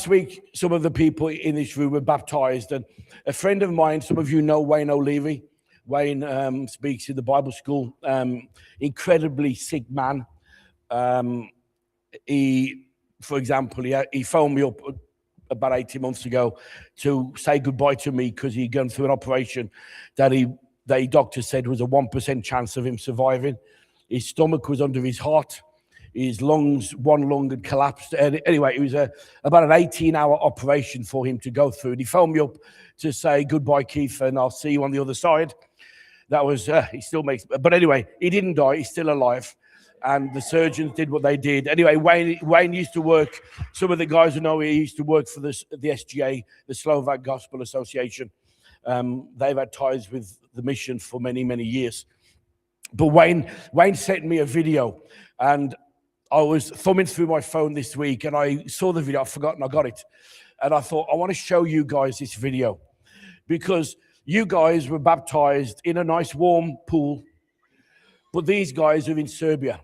last week, some of the people in this room were baptized, and a friend of mine, some of you know Wayne O'Leary. Wayne speaks in the Bible school, incredibly sick man. He, for example, he phoned me up about 18 months ago to say goodbye to me because he'd gone through an operation that the doctor said was a 1% chance of him surviving. His stomach was under his heart. His lungs, one lung had collapsed. Anyway, it was about an 18-hour operation for him to go through. And he phoned me up to say, goodbye, Keith, and I'll see you on the other side. That was, he still makes, but anyway, he didn't die. He's still alive. And the surgeons did what they did. Anyway, Wayne used to work, some of the guys who know he used to work for the SGA, the Slovak Gospel Association. They've had ties with the mission for many, many years. But Wayne sent me a video, and I was thumbing through my phone this week, and I saw the video. I've forgotten I got it. And I thought, I want to show you guys this video because you guys were baptized in a nice warm pool, but these guys are in Serbia,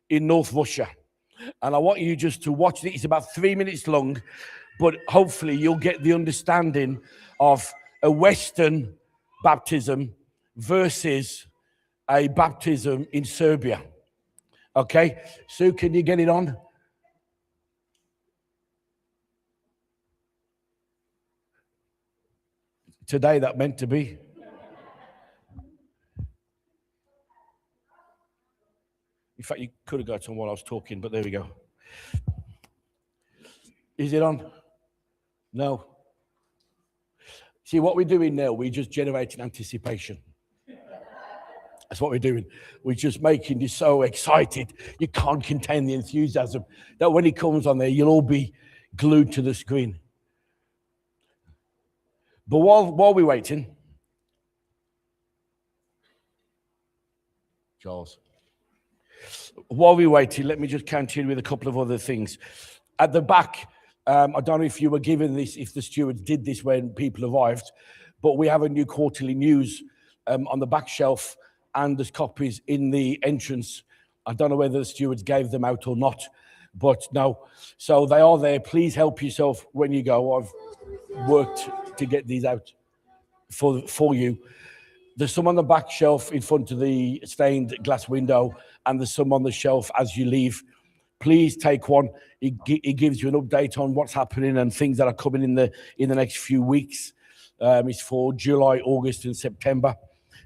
in North Russia. And I want you just to watch it. It's about 3 minutes long, but hopefully you'll get the understanding of a Western baptism versus a baptism in Serbia. Okay, Sue, can you get it on? Today that meant to be. In fact, you could have got it on while I was talking, but there we go. Is it on? No. See, what we're doing now, we're just generating anticipation. That's what we're doing. We're just making you so excited. You can't contain the enthusiasm that when it comes on there, you'll all be glued to the screen. But while we're waiting, Charles, while we're waiting, let me just continue with a couple of other things. At the back, I don't know if you were given this, if the stewards did this when people arrived, but we have a new quarterly news on the back shelf, and there's copies in the entrance. I don't know whether the stewards gave them out or not, but no. So they are there. Please help yourself when you go. I've worked to get these out for you. There's some on the back shelf in front of the stained glass window, and there's some on the shelf as you leave. Please take one. It gives you an update on what's happening and things that are coming in the next few weeks. It's for July, August, and September.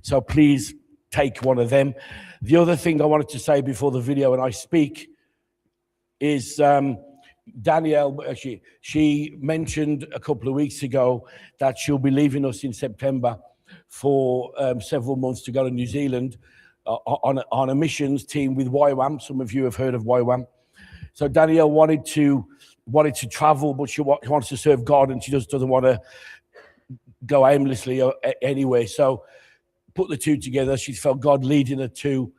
So please take one of them. The other thing I wanted to say before the video and I speak is Danielle, actually, she mentioned a couple of weeks ago that she'll be leaving us in September for several months to go to New Zealand on a missions team with YWAM. Some of you have heard of YWAM. So Danielle wanted to travel, but she wants to serve God, and she just doesn't want to go aimlessly anyway. So put the two together. She's felt God leading her to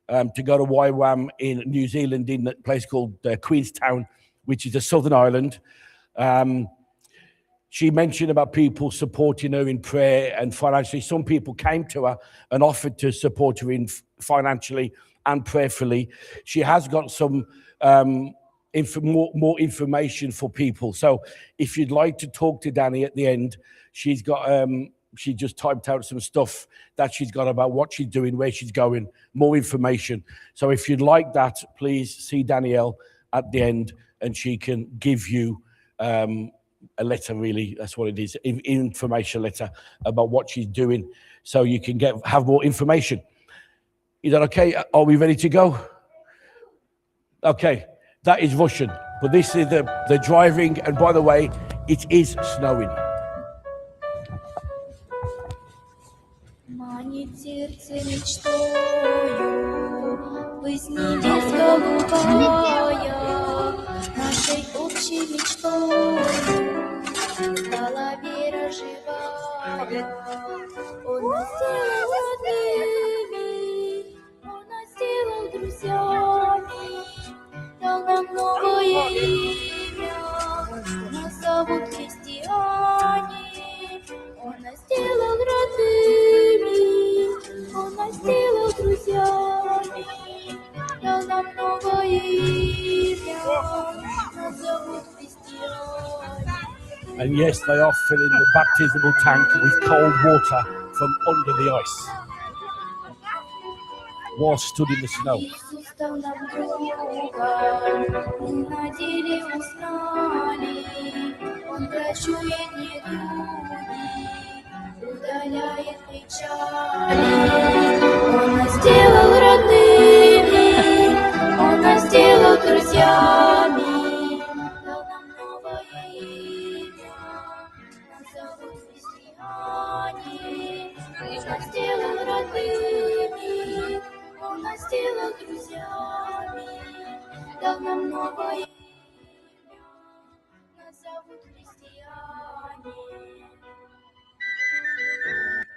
go to YWAM in New Zealand, in a place called Queenstown, which is a southern island. She mentioned about people supporting her in prayer and financially. Some people came to her and offered to support her in financially and prayerfully. She has got some more information for people. So if you'd like to talk to Danny at the end, she's got she just typed out some stuff that she's got about what she's doing, where she's going, more information. So if you'd like that, please see Danielle at the end, and she can give you a letter, really. That's what it is, information letter about what she's doing, so you can have more information. Is that okay? Are we ready to go? Okay, that is Russian, but this is the driving, and by the way, it is snowing. Манит сердце мечтою, быть небес голубая, нашей общей мечтою стала вера живая. Он нас сделал родными, Он нас сделал друзьями, дал нам новое имя, нас зовут христиане. Он нас сделал родными, Он нас сделал друзьями, дал нам новое имя, нас зовут христиане. And yes, they are filling the baptismal tank with cold water from under the ice while stood in the snow. Иисус стал нам другом, мы на дереве узнали, Он врачует недуги, удаляет печали. Он нас сделал родными, Он нас сделал друзьями, дал нам новое имя, нас зовут христиане. Он нас сделал родными, Он нас сделал друзьями, дал нам новое имя, нас зовут христиане.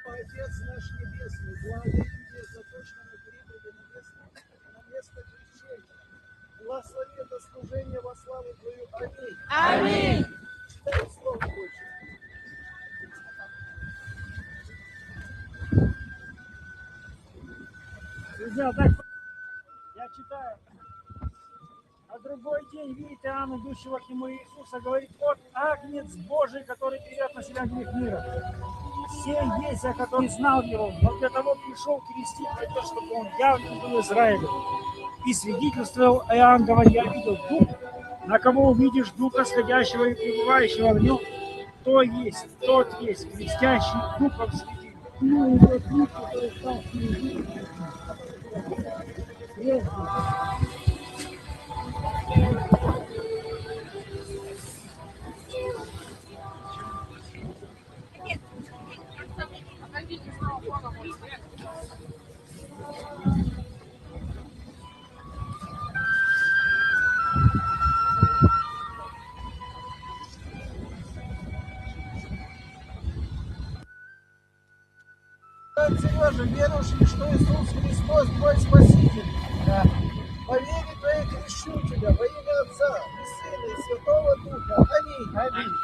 Отец наш Небесный, благодарим за то, что мы прибыли на место крещения. Благослови это служение во славу Твою. Аминь. Аминь. Читай Слово Божье. Друзья, так я читаю. А другой день видит Иоанн, идущего к нему Иисуса, говорит: вот Агнец Божий, который берет на себя грех мира. Сей есть, о котором знал его, но для того пришел крестить, для того, чтобы он явлен был Израилю. И свидетельствовал Иоанн, говоря: я видел Дух, на кого увидишь Духа сходящего и пребывающего в нем, тот есть, крестящий Духом Святым. Ну и тот Дух, который стал с ним. Сережа, веруешь ли, что Иисус Христос твой Спаситель? Да. По вере твоей крещу тебя во имя Отца и Сына и Святого Духа. Аминь. Аминь.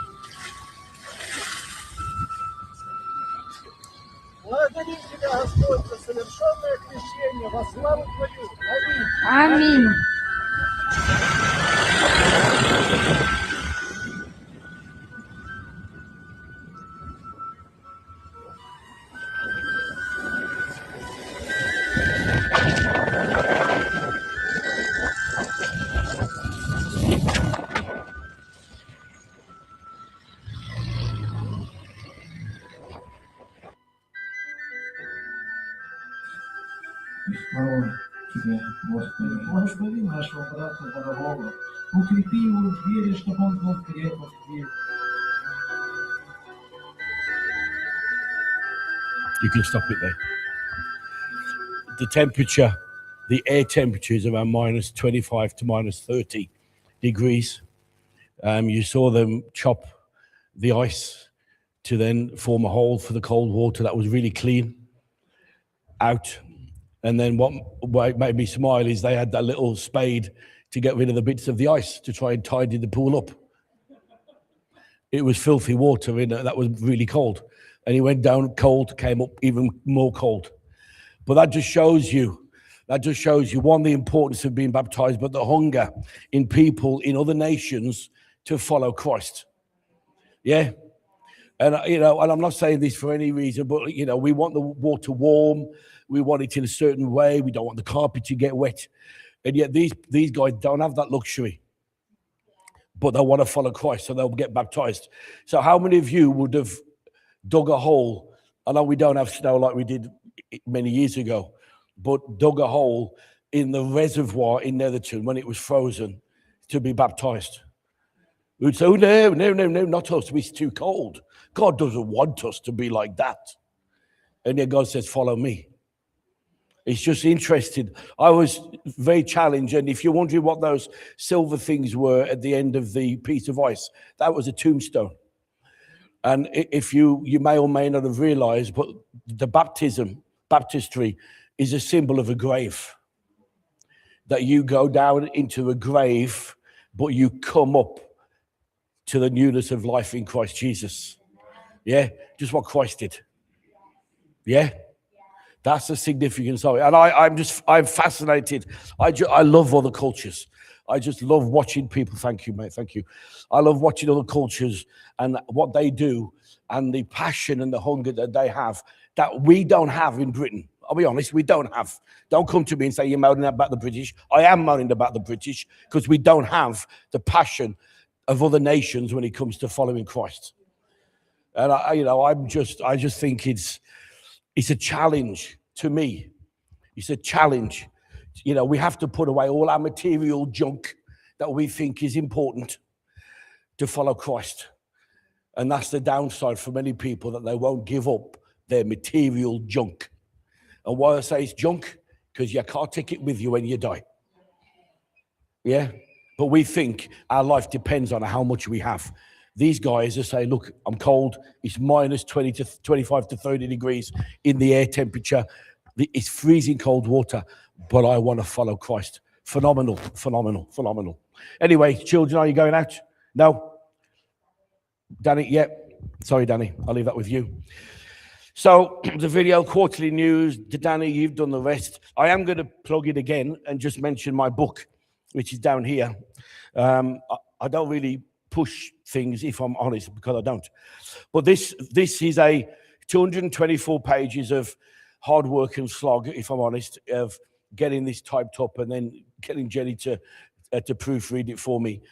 Благодарим тебя, Господь, за совершенное крещение во славу Твою. Аминь. Аминь. Слава Тебе, Господи. Благослови нашего брата дорогого. Укрепи его в вере, чтобы он был крепок в вере. You can stop it there. The temperature, the air temperature is around minus 25 to minus 30 degrees. You saw them chop the ice to then form a hole for the cold water that was really clean out. And then what made me smile is they had that little spade to get rid of the bits of the ice to try and tidy the pool up. It was filthy water in it that was really cold. And he went down cold, came up even more cold. But that just shows you, one, the importance of being baptized, but the hunger in people in other nations to follow Christ. Yeah. And, and I'm not saying this for any reason, but, we want the water warm. We want it in a certain way. We don't want the carpet to get wet. And yet these guys don't have that luxury. But they want to follow Christ, so they'll get baptized. So how many of you would have dug a hole? I know we don't have snow like we did many years ago, but dug a hole in the reservoir in Netherton when it was frozen to be baptized. We'd say, oh, no, not us. It's too cold. God doesn't want us to be like that. And then God says, follow me. It's just interesting. I was very challenged. And if you're wondering what those silver things were at the end of the piece of ice, that was a tombstone. And if you may or may not have realized, but the baptistry is a symbol of a grave. That you go down into a grave, but you come up to the newness of life in Christ Jesus. Yeah, just what Christ did. Yeah. That's the significance of it. And I'm fascinated. I love other cultures. I just love watching people. Thank you, mate. Thank you. I love watching other cultures and what they do and the passion and the hunger that they have that we don't have in Britain. I'll be honest, we don't have. Don't come to me and say you're moaning about the British. I am moaning about the British because we don't have the passion of other nations when it comes to following Christ. And I just think it's a challenge to me. It's a challenge. We have to put away all our material junk that we think is important to follow Christ. And that's the downside for many people, that they won't give up their material junk. And why I say it's junk, because you can't take it with you when you die. Yeah? But we think our life depends on how much we have. These guys are saying, look, I'm cold. It's minus 20 to 25 to 30 degrees in the air temperature. It's freezing cold water, but I want to follow Christ. Phenomenal, phenomenal, phenomenal. Anyway, children, are you going out? No? Danny, yeah. Sorry, Danny. I'll leave that with you. So the video, quarterly news, Danny, you've done the rest. I am going to plug it again and just mention my book, which is down here. I don't really push things, if I'm honest, because I don't. But this is a 224 pages of hard work and slog, if I'm honest, of getting this typed up and then getting Jenny to proofread it for me.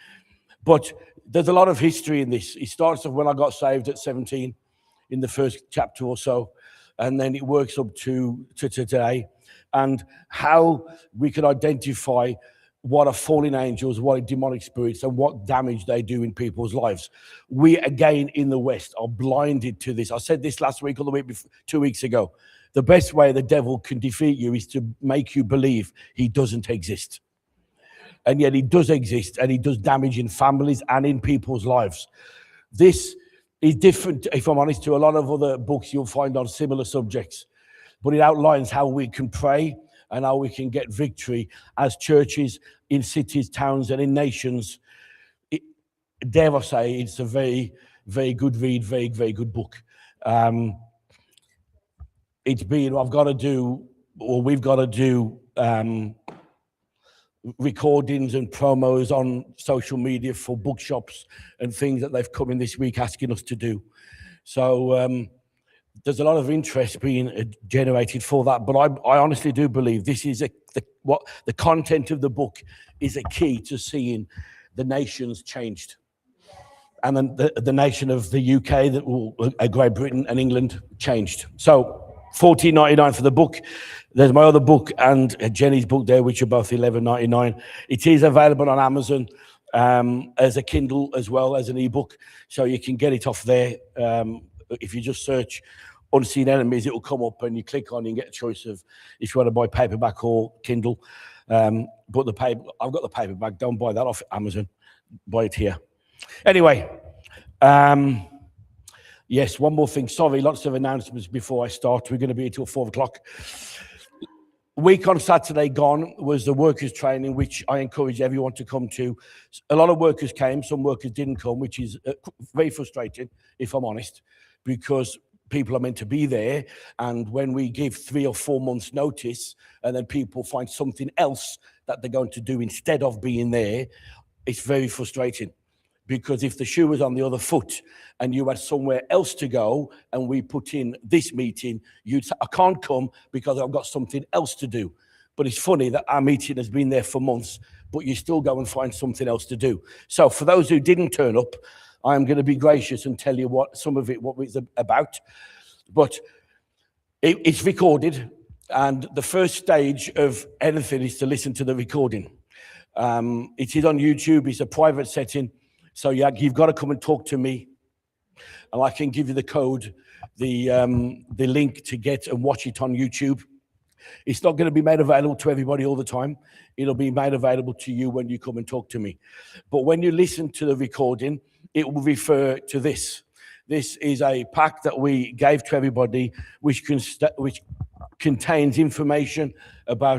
But there's a lot of history in this. It starts off when I got saved at 17 in the first chapter or so, and then it works up to today, and how we can identify what are fallen angels, what are demonic spirits, and what damage they do in people's lives. We, again, in the West, are blinded to this. I said this last week or the week before, 2 weeks ago. The best way the devil can defeat you is to make you believe he doesn't exist. And yet he does exist, and he does damage in families and in people's lives. This is different, if I'm honest, to a lot of other books you'll find on similar subjects. But it outlines how we can pray and how we can get victory as churches in cities, towns, and in nations. Dare I say, it's a very, very good read, very, very good book. We've got to do recordings and promos on social media for bookshops and things that they've come in this week asking us to do. So there's a lot of interest being generated for that. But I honestly do believe this is the content of the book is a key to seeing the nations changed. And then the nation of the UK, Great Britain and England changed. So $14.99 for the book. There's my other book and Jenny's book there, which are both $11.99. It is available on Amazon as a Kindle as well as an ebook, so you can get it off there. If you just search Unseen Enemies, it will come up, and you click on it and get a choice of if you want to buy paperback or Kindle. But I've got the paperback. Don't buy that off Amazon. Buy it here. Anyway. Yes, one more thing. Sorry, lots of announcements before I start. We're going to be until 4 o'clock. Week on Saturday gone was the workers' training, which I encourage everyone to come to. A lot of workers came, some workers didn't come, which is very frustrating, if I'm honest, because people are meant to be there. And when we give 3 or 4 months notice and then people find something else that they're going to do instead of being there, it's very frustrating. Because if the shoe was on the other foot and you had somewhere else to go and we put in this meeting, you'd say, I can't come because I've got something else to do. But it's funny that our meeting has been there for months, but you still go and find something else to do. So for those who didn't turn up, I'm going to be gracious and tell you what it's about. But it's recorded, and the first stage of anything is to listen to the recording. It is on YouTube. It's a private setting. So you've got to come and talk to me, and I can give you the code, the link to get and watch it on YouTube. It's not going to be made available to everybody all the time. It'll be made available to you when you come and talk to me. But when you listen to the recording, it will refer to this. This is a pack that we gave to everybody, which contains information about